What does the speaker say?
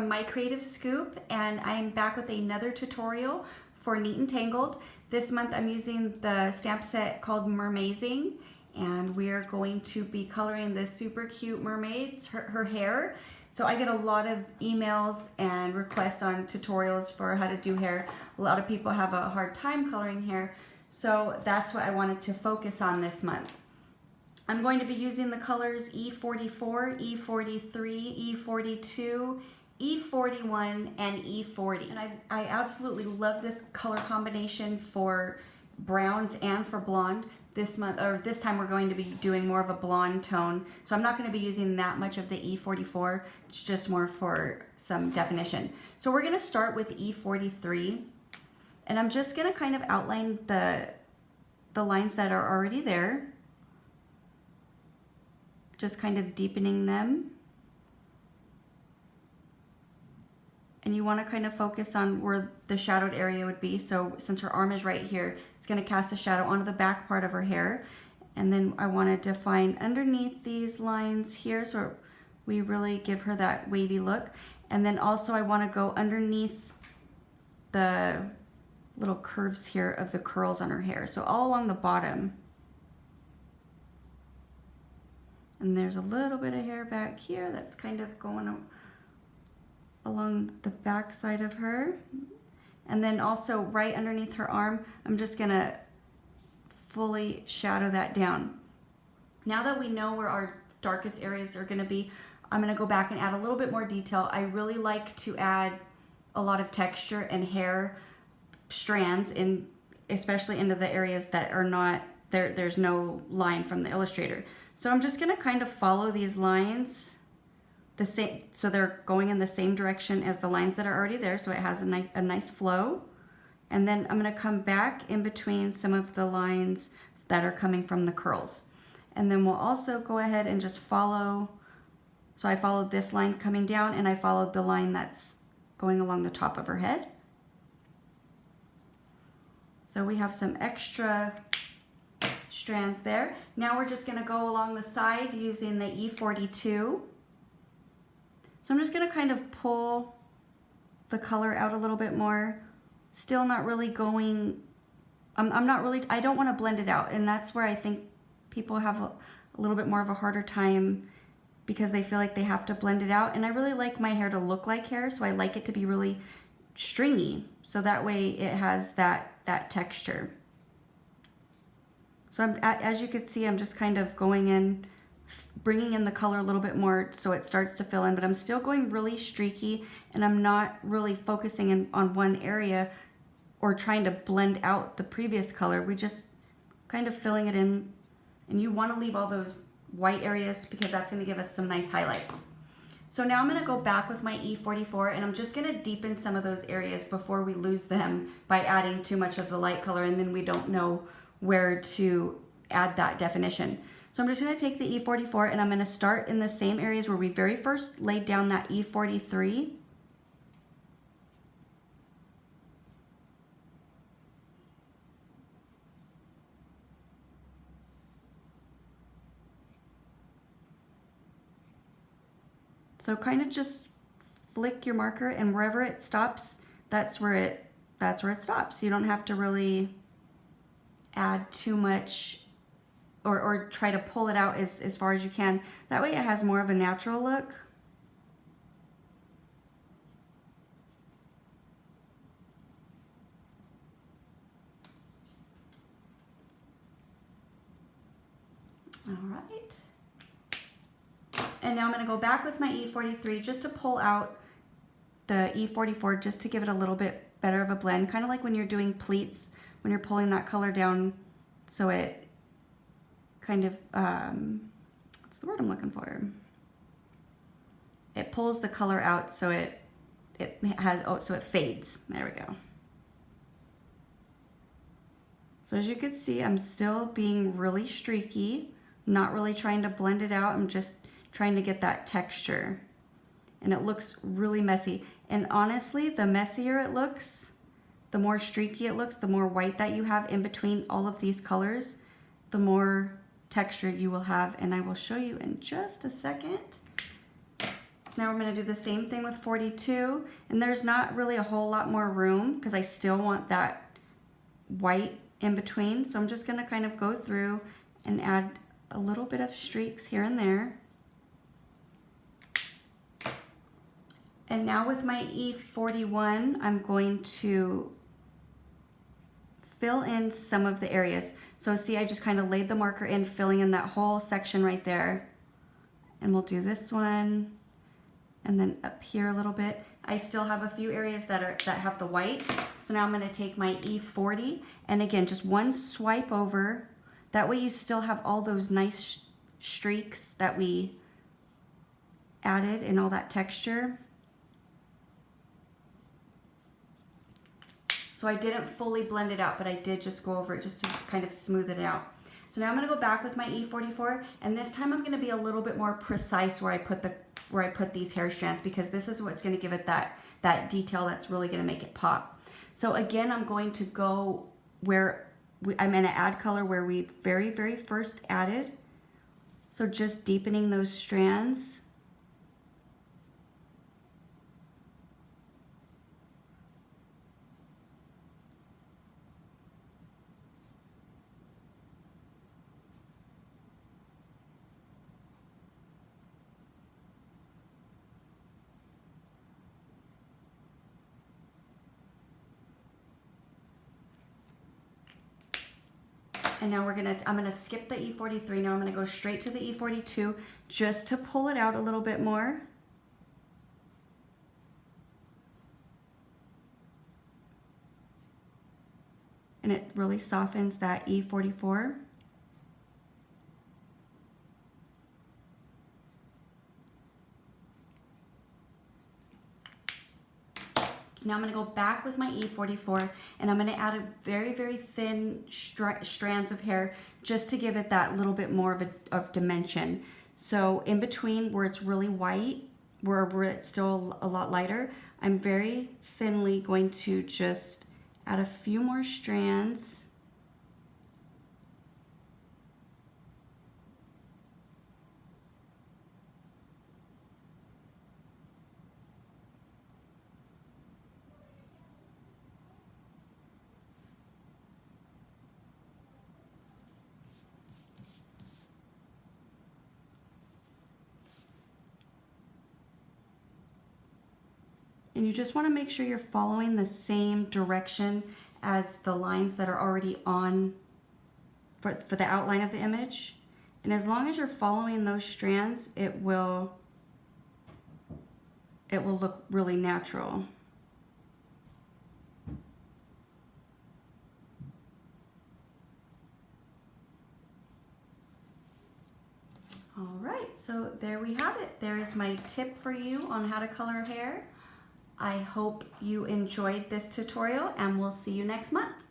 from My Creative Scoop, and I'm back with another tutorial for Neat and Tangled. This month I'm using the stamp set called Mermazing, and we're going to be coloring this super cute mermaid, her hair. So I get a lot of emails and requests on tutorials for how to do hair. A lot of people have a hard time coloring hair, so that's what I wanted to focus on this month. I'm going to be using the colors E44, E43, E42, E41, and E40. And I absolutely love this color combination for browns and for blonde. This month, or this time, we're going to be doing more of a blonde tone. So I'm not going to be using that much of the E44. It's just more for some definition. So we're going to start with E43. And I'm just going to kind of outline the lines that are already there. Just kind of deepening them. And you want to kind of focus on where the shadowed area would be. So since her arm is right here, it's going to cast a shadow onto the back part of her hair. And then I want to define underneath these lines here so we really give her that wavy look. And then also I want to go underneath the little curves here of the curls on her hair. So all along the bottom. And there's a little bit of hair back here that's kind of going along the back side of her. And then also right underneath her arm, I'm just gonna fully shadow that down. Now that we know where our darkest areas are gonna be, I'm gonna go back and add a little bit more detail. I really like to add a lot of texture and hair strands, especially into the areas that are not, there's no line from the illustrator. So I'm just gonna kind of follow these lines the same, so they're going in the same direction as the lines that are already there, so it has a nice flow. And then I'm gonna come back in between some of the lines that are coming from the curls. And then we'll also go ahead and just follow, so I followed this line coming down and I followed the line that's going along the top of her head. So we have some extra strands there. Now we're just gonna go along the side using the E42. So I'm just gonna kind of pull the color out a little bit more. Still not really going, I don't wanna blend it out, and that's where I think people have a little bit more of a harder time because they feel like they have to blend it out. And I really like my hair to look like hair, so I like it to be really stringy, so that way it has that texture. So as you can see, I'm just kind of going in, bringing in the color a little bit more so it starts to fill in, but I'm still going really streaky, and I'm not really focusing on one area or trying to blend out the previous color. We just kind of filling it in, and you want to leave all those white areas because that's going to give us some nice highlights. So now I'm going to go back with my E44, and I'm just going to deepen some of those areas before we lose them by adding too much of the light color, and then we don't know where to add that definition. So I'm just going to take the E44 and I'm going to start in the same areas where we very first laid down that E43. So kind of just flick your marker, and wherever it stops, that's where it stops. You don't have to really add too much or try to pull it out as far as you can. That way it has more of a natural look. All right. And now I'm going to go back with my E43 just to pull out the E44, just to give it a little bit better of a blend, kind of like when you're doing pleats, when you're pulling that color down so it kind of, what's the word I'm looking for? It pulls the color out so it fades. There we go. So as you can see, I'm still being really streaky, not really trying to blend it out. I'm just trying to get that texture. And it looks really messy. And honestly, the messier it looks, the more streaky it looks, the more white that you have in between all of these colors, the more texture you will have. And I will show you in just a second. So now we're going to do the same thing with 42, and there's not really a whole lot more room because I still want that white in between. So I'm just going to kind of go through and add a little bit of streaks here and there. And now with my E41, I'm going to fill in some of the areas. So see, I just kind of laid the marker in, filling in that whole section right there. And we'll do this one, and then up here a little bit. I still have a few areas that have the white. So now I'm going to take my E40, and again, just one swipe over. That way you still have all those nice streaks that we added and all that texture. So I didn't fully blend it out, but I did just go over it just to kind of smooth it out. So now I'm going to go back with my E44, and this time I'm going to be a little bit more precise where I put these hair strands, because this is what's going to give it that detail that's really going to make it pop. So again, I'm going to go where I'm going to add color where we very first added. So just deepening those strands. And now I'm gonna skip the E43. Now I'm gonna go straight to the E42 just to pull it out a little bit more. And it really softens that E44. Now I'm going to go back with my E44, and I'm going to add a very thin strands of hair just to give it that little bit more of dimension. So in between where it's really white, where it's still a lot lighter, I'm very thinly going to just add a few more strands. And you just want to make sure you're following the same direction as the lines that are already on for the outline of the image. And as long as you're following those strands, it will look really natural. All right, so there we have it. There is my tip for you on how to color hair. I hope you enjoyed this tutorial, and we'll see you next month.